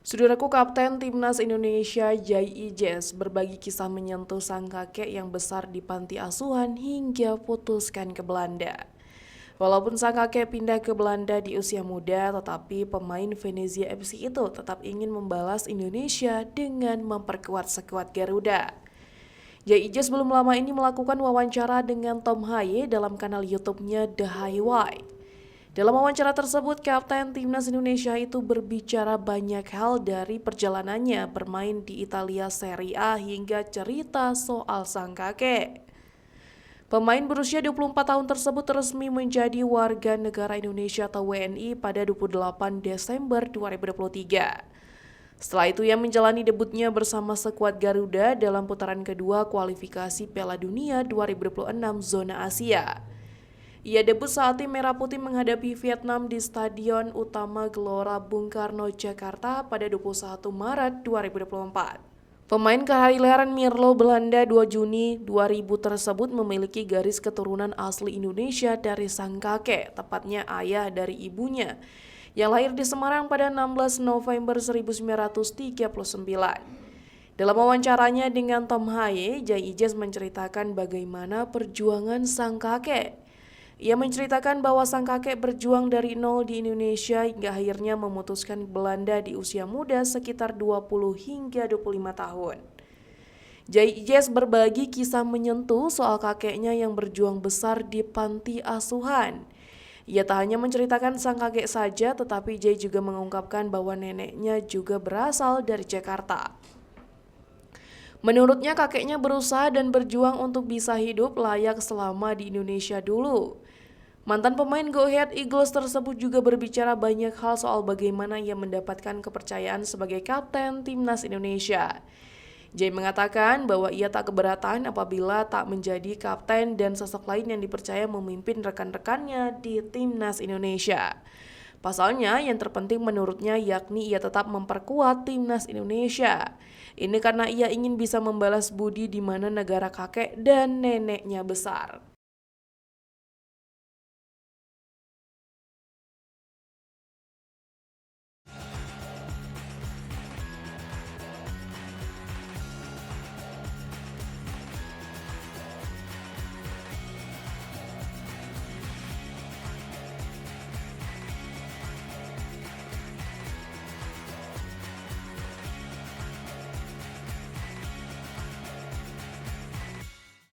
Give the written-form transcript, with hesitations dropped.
Saudaraku, Kapten Timnas Indonesia Jai Ijes berbagi kisah menyentuh sang kakek yang besar di panti asuhan hingga putuskan ke Belanda. Walaupun sang kakek pindah ke Belanda di usia muda, tetapi pemain Venezia FC itu tetap ingin membalas Indonesia dengan memperkuat skuad Garuda. Jai Ijes belum lama ini melakukan wawancara dengan Tom Haye dalam kanal YouTube-nya The Highway. Dalam wawancara tersebut, Kapten Timnas Indonesia itu berbicara banyak hal dari perjalanannya bermain di Italia Serie A hingga cerita soal sang kakek. Pemain berusia 24 tahun tersebut resmi menjadi warga negara Indonesia atau WNI pada 28 Desember 2023. Setelah itu ia menjalani debutnya bersama skuad Garuda dalam putaran kedua kualifikasi Piala Dunia 2026 zona Asia. Ia debut saat tim Merah Putih menghadapi Vietnam di Stadion Utama Gelora Bung Karno, Jakarta pada 21 Maret 2024. Pemain kelahiran Mierlo, Belanda 2 Juni 2000 tersebut memiliki garis keturunan asli Indonesia dari sang kakek, tepatnya ayah dari ibunya, yang lahir di Semarang pada 16 November 1939. Dalam wawancaranya dengan Tom Haye, Jai Ijes menceritakan bagaimana perjuangan sang kakek. Ia menceritakan bahwa sang kakek berjuang dari nol di Indonesia hingga akhirnya memutuskan Belanda di usia muda sekitar 20 hingga 25 tahun. Jai Ijes berbagi kisah menyentuh soal kakeknya yang berjuang besar di panti asuhan. Ia tak hanya menceritakan sang kakek saja, tetapi Jai juga mengungkapkan bahwa neneknya juga berasal dari Jakarta. Menurutnya kakeknya berusaha dan berjuang untuk bisa hidup layak selama di Indonesia dulu. Mantan pemain Go Ahead Eagles tersebut juga berbicara banyak hal soal bagaimana ia mendapatkan kepercayaan sebagai kapten Timnas Indonesia. Jay mengatakan bahwa ia tak keberatan apabila tak menjadi kapten dan sosok lain yang dipercaya memimpin rekan-rekannya di Timnas Indonesia. Pasalnya yang terpenting menurutnya yakni ia tetap memperkuat Timnas Indonesia. Ini karena ia ingin bisa membalas budi di mana negara kakek dan neneknya besar.